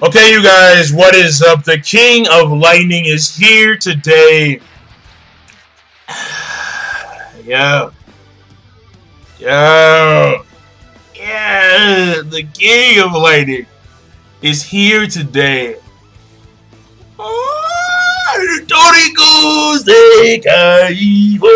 Okay, you guys, what is up? The King of Lightning is here today. Yo. Yeah, the King of Lightning is here today. Toriko Sekaiwo.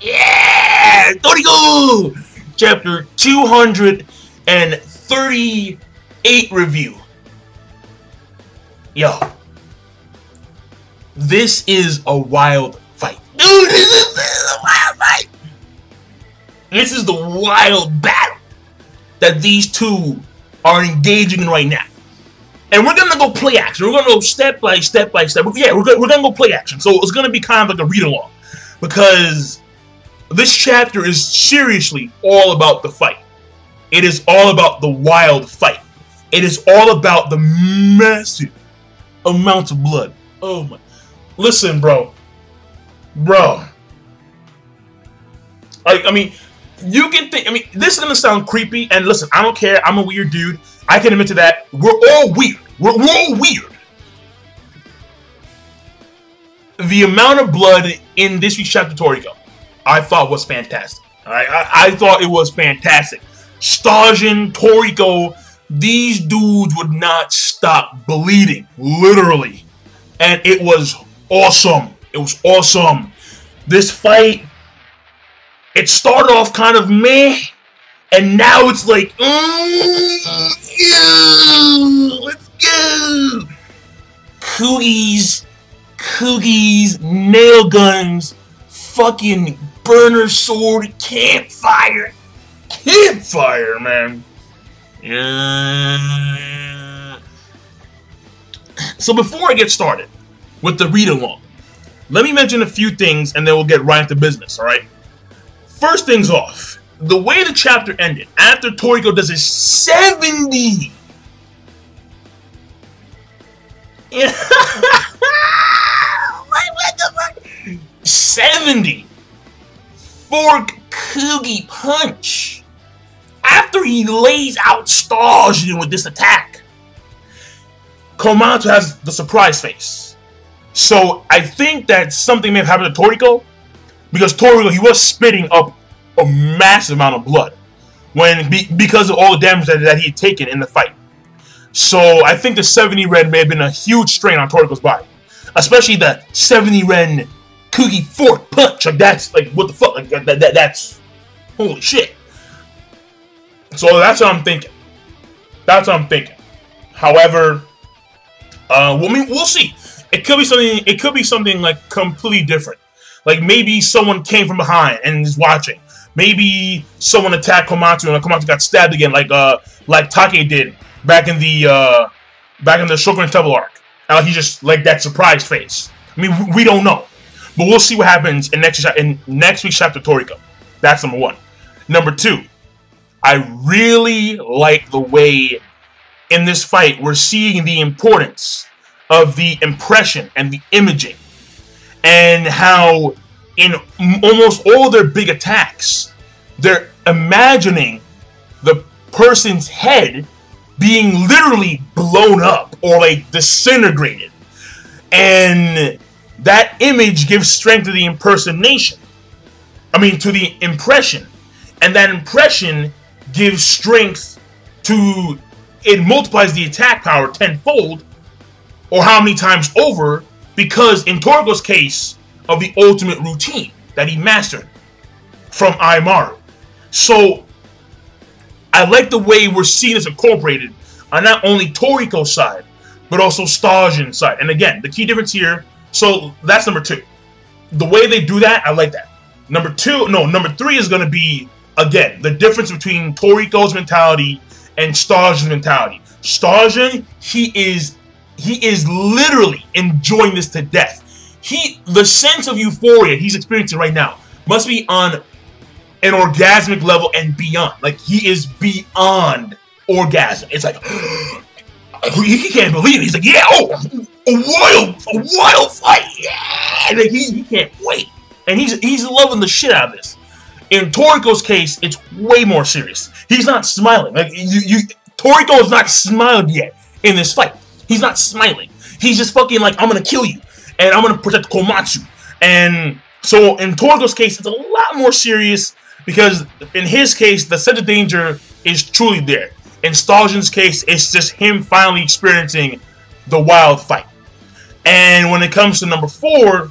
Yeah, Toriko! Chapter 238 review. Yo. This is a wild fight. Dude, this is a wild fight. This is the wild battle that these two are engaging in right now. And we're going to go play action. We're going to go step by step by step. Yeah, we're going to go play action. So it's going to be kind of like a read-along. Because this chapter is seriously all about the fight. It is all about the wild fight. It is all about the massive amounts of blood. Oh my. Listen, bro. I mean, you can think, this is going to sound creepy, and listen, I don't care, I'm a weird dude, I can admit to that, we're all weird, we're all weird. The amount of blood in this week's chapter Toriko, I thought was fantastic, alright, I thought it was fantastic. Stajin, Toriko, these dudes would not stop bleeding, literally, and it was awesome. It was awesome. This fight, it started off kind of meh, and now it's like, let's go. Coogies, nail guns, fucking burner sword, campfire, man. Yeah. So before I get started with the read-along, let me mention a few things and then we'll get right into business, alright? First things off, the way the chapter ended, after Toriko does his 70! What the fuck? 70! Fork Coogie punch! After he lays out Stajin with this attack, Komato has the surprise face. So I think that something may have happened to Toriko, because Toriko, he was spitting up a massive amount of blood because of all the damage that he had taken in the fight. So I think the 70 Ren may have been a huge strain on Toriko's body, especially the 70 Ren Coogie fork punch. Like that's like what the fuck? Like that's holy shit. So that's what I'm thinking. However, we'll see. It could be something. It could be something like completely different. Like maybe someone came from behind and is watching. Maybe someone attacked Komatsu and Komatsu got stabbed again, like Take did back in the Shogun Temple arc. He just like that surprise face. I mean, we don't know, but we'll see what happens in next week's chapter Toriko. That's number one. Number two, I really like the way in this fight we're seeing the importance of the impression and the imaging, and how in almost all their big attacks, they're imagining the person's head being literally blown up or like disintegrated, and that image gives strength to the impersonation. To the impression, and that impression gives strength to, it multiplies the attack power tenfold, or how many times over, because in Toriko's case of the ultimate routine that he mastered from Aimaru. So I like the way we're seeing this incorporated on not only Toriko's side, but also Stajin's side. And again, the key difference here, so that's number two. The way they do that, I like that. Number three is going to be, again, the difference between Toriko's mentality and Stajin's mentality. Stajin, he is literally enjoying this to death. The sense of euphoria he's experiencing right now must be on an orgasmic level and beyond. Like, he is beyond orgasm. It's like, he can't believe it. He's like, yeah, oh, a wild fight, yeah. And like, he can't wait. And he's loving the shit out of this. In Toriko's case, it's way more serious. He's not smiling. Like Toriko is not smiled yet in this fight. He's not smiling. He's just fucking like, I'm gonna kill you, and I'm gonna protect Komatsu. And so in Toriko's case, it's a lot more serious because in his case, the sense of danger is truly there. In Staljian's case, it's just him finally experiencing the wild fight. And when it comes to number 4,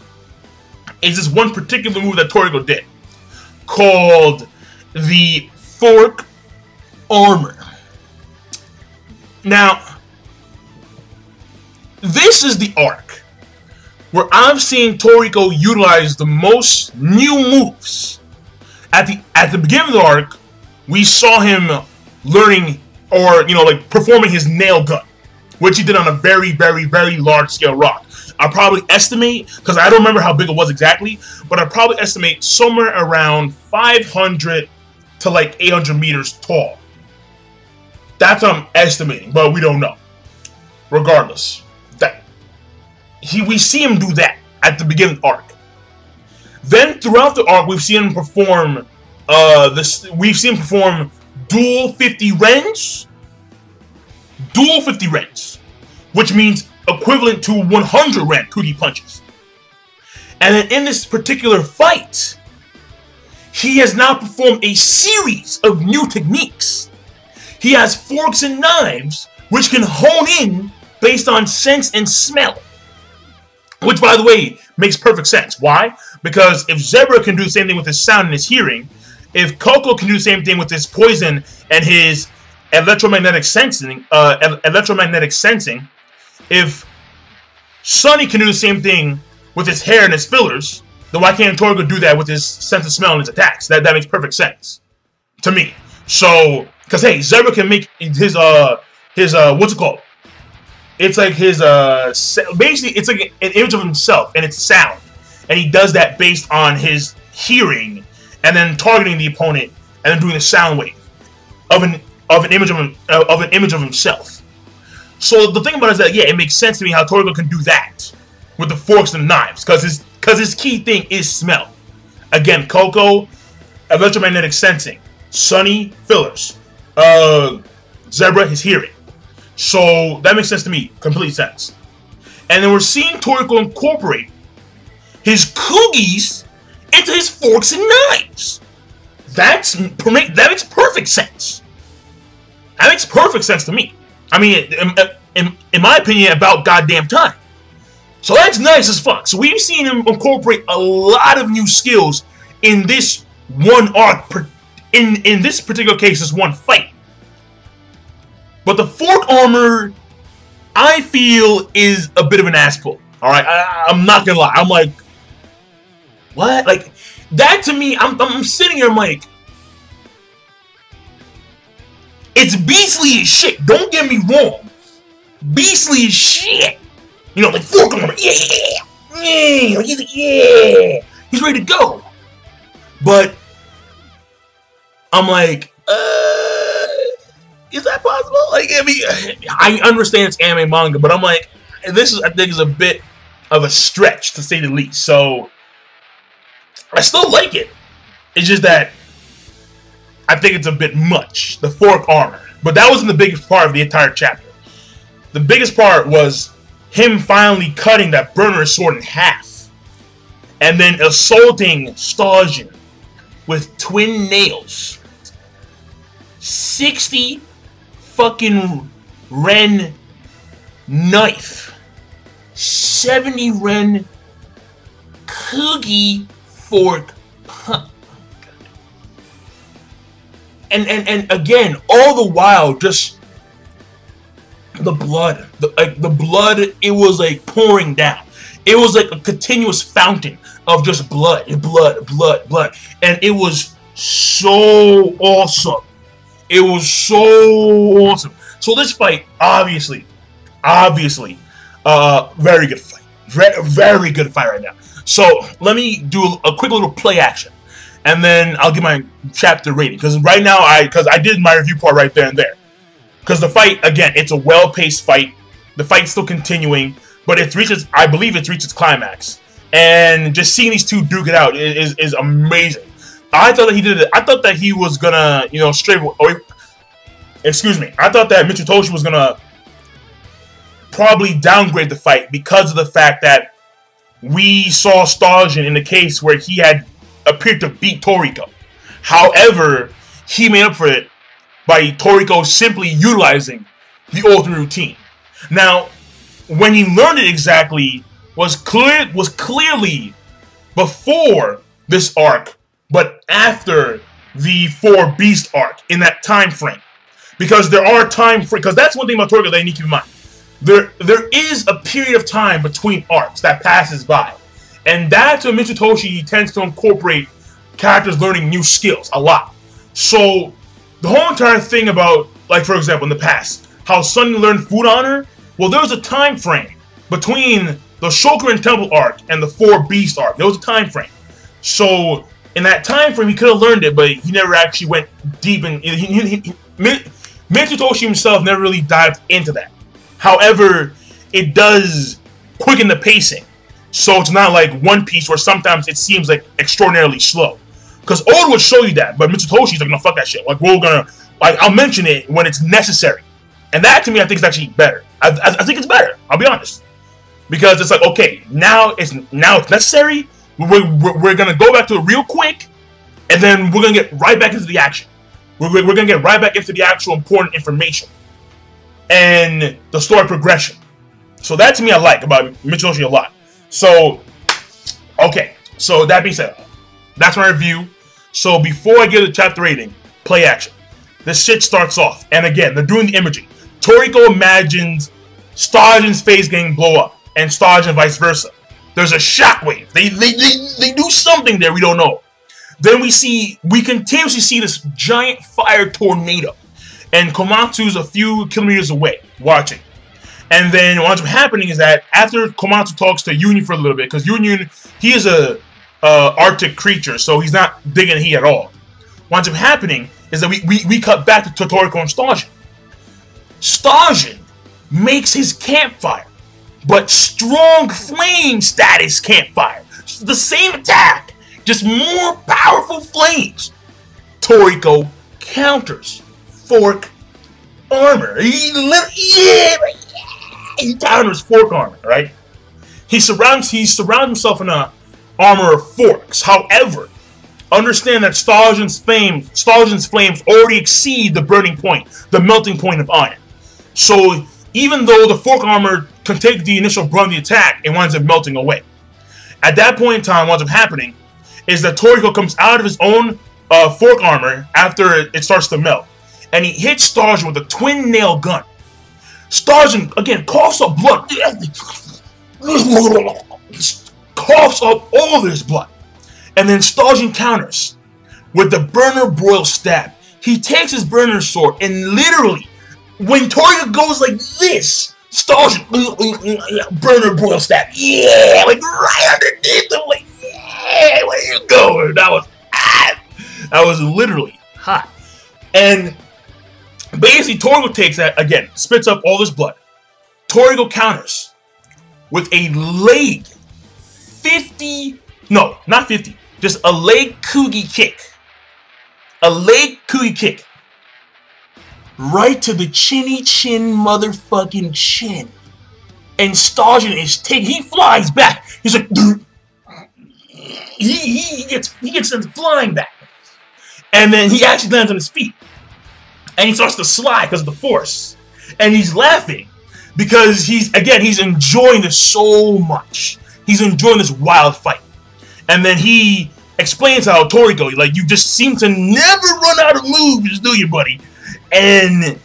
is this one particular move that Toriko did, called the Fork Armor. Now, this is the arc where I've seen Toriko utilize the most new moves. At the beginning of the arc, we saw him learning, or like performing his nail gun, which he did on a very, very, very large scale rock. I probably estimate, because I don't remember how big it was exactly, but I probably estimate somewhere around 500 to like 800 meters tall. That's what I'm estimating, but we don't know. Regardless, we see him do that at the beginning of the arc. Then throughout the arc, we've seen him perform dual 50 rens, which means equivalent to 100 ren Kuti punches. And then in this particular fight, he has now performed a series of new techniques. He has forks and knives, which can hone in based on sense and smell. Which, by the way, makes perfect sense. Why? Because if Zebra can do the same thing with his sound and his hearing, if Coco can do the same thing with his poison and his electromagnetic sensing, if Sunny can do the same thing with his hair and his fillers, then why can't Toriko do that with his sense of smell and his attacks? That makes perfect sense to me. So, because hey, Zebra can make his what's it called? It's like his basically it's like an image of himself and its sound, and he does that based on his hearing and then targeting the opponent and then doing a sound wave of an image of himself. So the thing about it is that, yeah, it makes sense to me how Toriko can do that with the forks and knives, because his key thing is smell. Again, Coco, electromagnetic sensing, Sunny, fillers, Zebra, his hearing. So that makes sense to me, complete sense. And then we're seeing Toriko incorporate his Kugis into his forks and knives. That makes perfect sense. That makes perfect sense to me. I mean, in my opinion, about goddamn time. So that's nice as fuck. So we've seen him incorporate a lot of new skills in this one arc, in this particular case, this one fight. But the fork armor, I feel, is a bit of an ass pull. Alright, I'm not gonna lie. I'm like, what? Like, that to me, I'm sitting here, I'm like, it's beastly as shit. Don't get me wrong. Beastly as shit. You know, like fork armor. Yeah. He's ready to go. But I'm like, is that possible? Like, I mean, I understand it's anime manga, but I'm like, this is, I think, is a bit of a stretch to say the least. So I still like it. It's just that I think it's a bit much, the fork armor. But that wasn't the biggest part of the entire chapter. The biggest part was him finally cutting that burner sword in half. And then assaulting Staljian with twin nails. 60 fucking ren knife. 70 ren Kugi fork pump. And again, all the while, just the blood, the blood, it was like pouring down. It was like a continuous fountain of just blood, blood, and it was so awesome. It was so awesome. So this fight, obviously, very good fight, very good fight right now. So let me do a quick little play action, and then I'll give my chapter rating. Because right now, I did my review part right there and there. Because the fight, again, it's a well-paced fight. The fight's still continuing, but I believe it's reached its climax. And just seeing these two duke it out is amazing. I thought that he did it. I thought that he was gonna, you know, straight away. Excuse me. I thought that Mitsutoshi was gonna probably downgrade the fight because of the fact that we saw Stajin in the case where he had appeared to beat Toriko. However, he made up for it by Toriko simply utilizing the ultimate routine. Now, when he learned it exactly was clearly before this arc, but after the 4 Beast arc in that time frame. Because there are time frames, because that's one thing about Toriko that you need to keep in mind. There is a period of time between arcs that passes by. And that's when Mitsutoshi tends to incorporate characters learning new skills a lot. So, the whole entire thing about, like for example, in the past, how Sunny learned Food Honor, well, there was a time frame between the Shokurin Temple arc and the 4 Beast arc. There was a time frame. So, in that time frame, he could have learned it, but he never actually went deep in. Mitsutoshi himself never really dived into that. However, it does quicken the pacing. So it's not like One Piece where sometimes it seems like extraordinarily slow. Because Oda would show you that, but Mitsutoshi's like, no, fuck that shit. Like, we're gonna, like, I'll mention it when it's necessary. And that, to me, I think is actually better. I think it's better, I'll be honest. Because it's like, okay, now it's necessary. We're gonna go back to it real quick, and then we're gonna get right back into the action. We're gonna get right back into the actual important information. And the story progression. So that, to me, I like about Mitsutoshi a lot. So, okay. So, that being said, that's my review. So, before I give the chapter rating, play action. This shit starts off. And again, they're doing the imaging. Toriko imagines Stajin's face getting blow up. And Stajin vice versa. There's a shockwave. They do something there we don't know. Then we continuously see this giant fire tornado. And Komatsu's a few kilometers away, watching. And then what ends up happening is that after Komatsu talks to Union for a little bit, because Union, he is a Arctic creature, so he's not digging heat at all. What ends up happening is that we cut back to Toriko and Stajin. Stajin makes his campfire, but strong flame status campfire. The same attack, just more powerful flames. Toriko counters. Fork armor. He counters fork armor, right? He surrounds himself in a armor of forks. However, understand that Stajin's flames already exceed the burning point, the melting point of iron. So even though the fork armor can take the initial brunt of the attack, it winds up melting away. At that point in time, what ends up happening is that Toriko comes out of his own fork armor after it starts to melt. And he hits Stajin with a twin nail gun. Stajin, again, coughs up blood. Coughs up all of his blood. And then Stajin counters with the burner broil stab. He takes his burner sword and literally, when Toriko goes like this, Stajin, burner broil stab. Yeah, like right underneath him. Like, yeah, where you going? That was hot. That was literally hot. And basically, Toriko takes that, again, spits up all this blood. Toriko counters with a leg 50, no, not 50, just a leg Kugi kick. A leg Kugi kick. Right to the chinny chin motherfucking chin. And Stajin is taking, he flies back. He's like, he gets flying back. And then he actually lands on his feet. And he starts to slide because of the force. And he's laughing because he's enjoying this so much. He's enjoying this wild fight. And then he explains how Toriko, like, you just seem to never run out of moves, do you, buddy? And,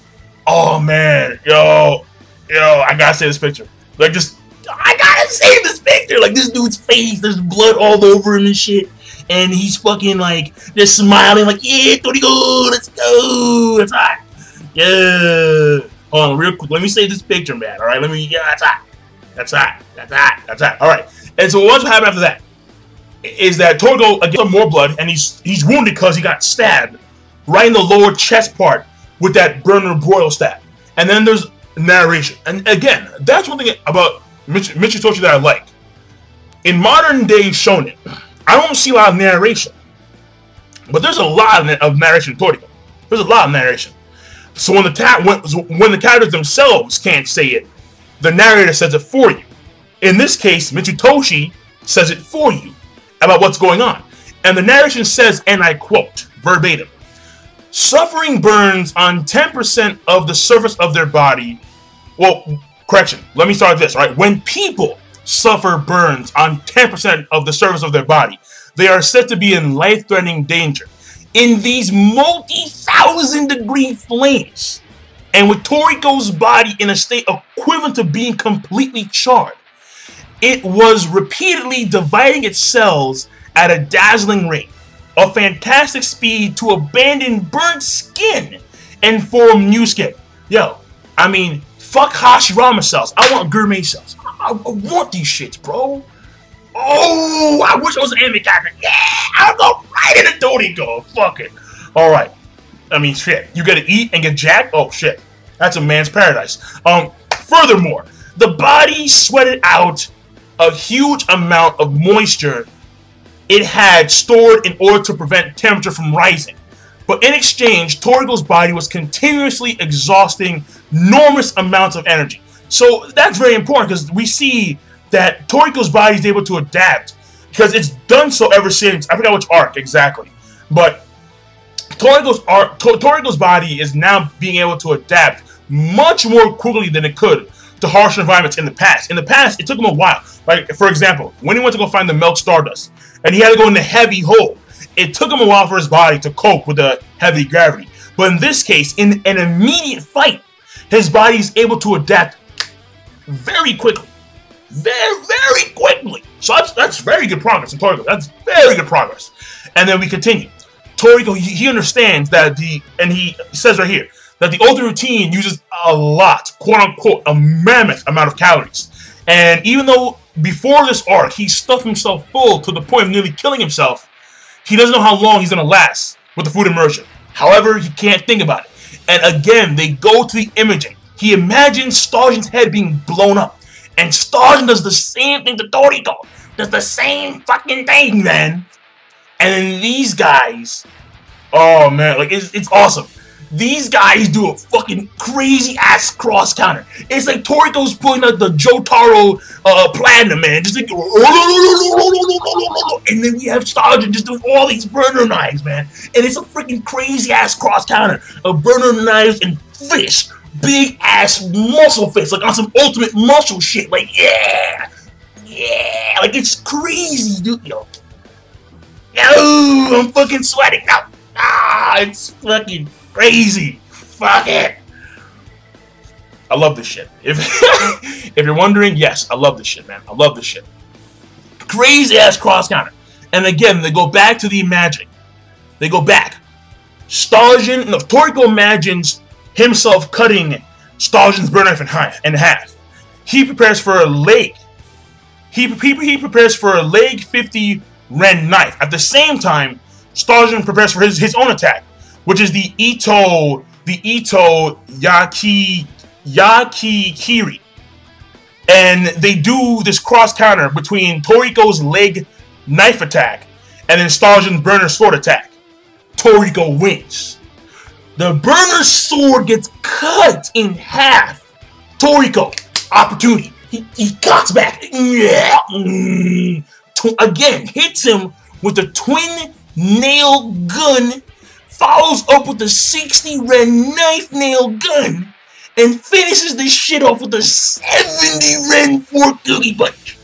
oh man, yo, I gotta say this picture. Like, I gotta say this picture. Like, this dude's face, there's blood all over him and shit. And he's fucking, like, just smiling, like, yeah, Toriko, let's go. That's hot. Yeah. Hold on, real quick. Let me say this picture, man. All right, that's hot. That's hot. That's hot. That's hot. All right. And so what's happened after that is that Toriko gets more blood, and he's wounded because he got stabbed right in the lower chest part with that burner broil stab. And then there's narration. And again, that's one thing about Mitsutoshi that I like. In modern day shonen, I don't see a lot of narration. But there's a lot of narration in Toriko. There's a lot of narration. So when the characters themselves can't say it, the narrator says it for you. In this case, Mitsutoshi says it for you about what's going on. And the narration says, and I quote, verbatim, "Suffering burns on 10% of the surface of their body." Well, correction, let me start with this, all right? When people suffer burns on 10% of the surface of their body, they are said to be in life-threatening danger. In these multi-thousand-degree flames, and with Toriko's body in a state equivalent to being completely charred, it was repeatedly dividing its cells at a dazzling rate, a fantastic speed to abandon burnt skin and form new skin. Yo, I mean, fuck Hashirama cells. I want gourmet cells. I want these shits, bro. Oh, I wish I was an anime character. Yeah, I'll go right into Toriko. Fuck it. Alright. I mean, shit. You gotta eat and get jacked? Oh, shit. That's a man's paradise. Furthermore, the body sweated out a huge amount of moisture it had stored in order to prevent temperature from rising. But in exchange, Toriko's body was continuously exhausting enormous amounts of energy. So that's very important because we see that Toriko's body is able to adapt because it's done so ever since, I forgot which arc exactly, but Toriko's body is now being able to adapt much more quickly than it could to harsh environments in the past. In the past, it took him a while. Like, for example, when he went to go find the Melt Stardust, and he had to go in the heavy hole, it took him a while for his body to cope with the heavy gravity. But in this case, in an immediate fight, his body is able to adapt very quickly. Very quickly. So that's very good progress in Toriko. That's very good progress. And then we continue. Toriko, he understands that and he says right here, that the ultimate routine uses a lot, quote-unquote, a mammoth amount of calories. And even though before this arc, he stuffed himself full to the point of nearly killing himself, he doesn't know how long he's going to last with the food immersion. However, he can't think about it. And again, they go to the imaging. He imagines Stajin's head being blown up. And Stajin does the same thing to Toriko. Does the same fucking thing, man. And then these guys, oh man, like it's awesome. These guys do a fucking crazy ass cross counter. It's like Toriko's pulling out the Jotaro Platinum, man. Just like, and then we have Stajin just doing all these burner knives, man. And it's a freaking crazy ass cross counter of burner knives and fish. Big ass muscle fists, like on some ultimate muscle shit. Like, yeah, like it's crazy, dude. Yo, I'm fucking sweating now. It's fucking crazy. Fuck it. I love this shit. If you're wondering, yes, I love this shit, man. I love this shit. Crazy ass cross counter. And again, they go back to the imagining. They go back. Toriko imagines himself cutting Stajin's burn knife in half. He prepares for a leg. He prepares for a leg 50 ren knife. At the same time, Stajin prepares for his own attack, which is the Ito Yakikiri. And they do this cross counter between Toriko's leg knife attack and then Stajin's burner sword attack. Toriko wins. The burner sword gets cut in half. Toriko, opportunity. He cuts back. Again, hits him with the twin nail gun, follows up with the 60 ren knife nail gun, and finishes this shit off with a 70 ren fork cookie punch.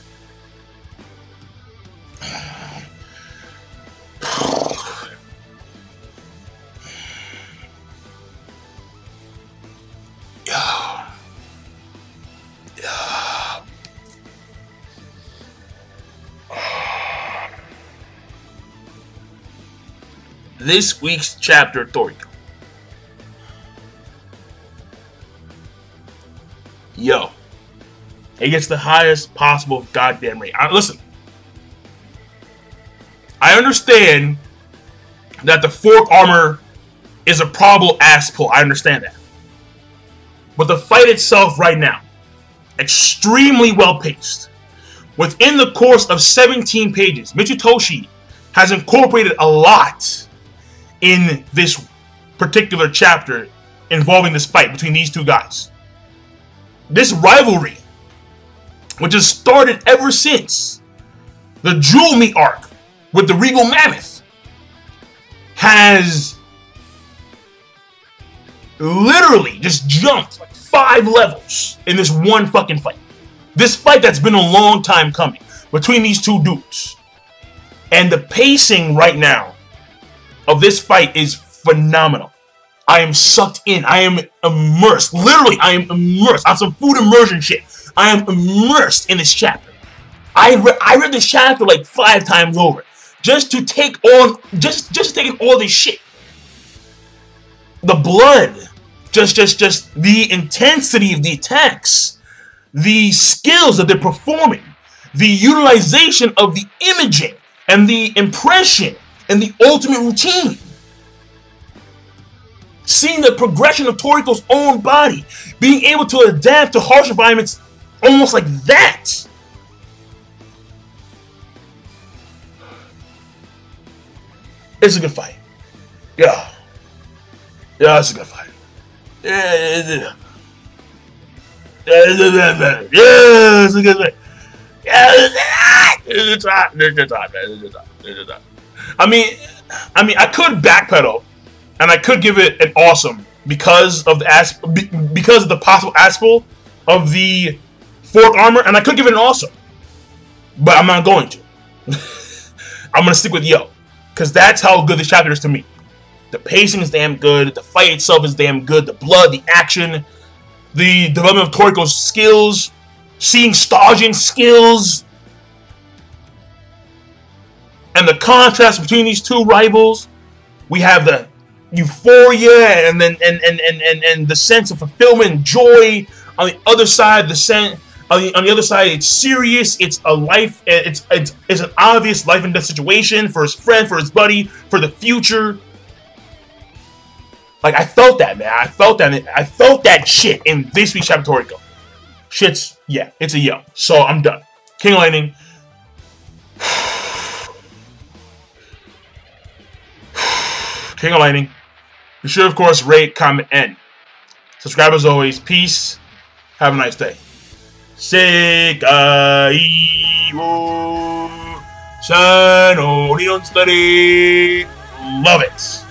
This week's chapter, Toriko. Yo. It gets the highest possible goddamn rate. Listen. I understand that the fork armor is a probable ass pull. I understand that. But the fight itself right now, extremely well paced. Within the course of 17 pages, Mitsutoshi has incorporated a lot in this particular chapter involving this fight between these two guys. This rivalry, which has started ever since the Jewel Meat arc with the Regal Mammoth, has literally just jumped like 5 levels in this one fucking fight. This fight that's been a long time coming between these two dudes. And the pacing right now of this fight is phenomenal. I am sucked in. I am immersed. Literally, I am immersed on some food immersion shit. I am immersed in this chapter. I read this chapter like 5 times over just to take on, just taking all this shit. The blood, just the intensity of the attacks, the skills that they're performing, the utilization of the imaging and the impression and the ultimate routine. Seeing the progression of Toriko's own body, being able to adapt to harsh environments almost like that. It's a good fight. Yeah. Yeah, it's a good fight. Yeah, it's a good fight. It's hot. I mean, I could backpedal, and I could give it an awesome because of the possible aspect of the fork armor, and I could give it an awesome, but I'm not going to. I'm gonna stick with yo, because that's how good this chapter is to me. The pacing is damn good. The fight itself is damn good. The blood, the action, the development of Toriko's skills, seeing Stajin's skills, and the contrast between these two rivals. We have the euphoria and then and the sense of fulfillment and joy. On the other side, on the other side, it's serious. It's a life. It's an obvious life and death situation for his friend, for his buddy, for the future. Like, I felt that, man. I felt that shit in this week's chapter Toriko. Shit's, yeah, it's a yo. So I'm done. King of Lightning. King of Lightning. Be sure, of course, rate, comment, and subscribe as always. Peace. Have a nice day. Sekai wo Sanori on study. Love it.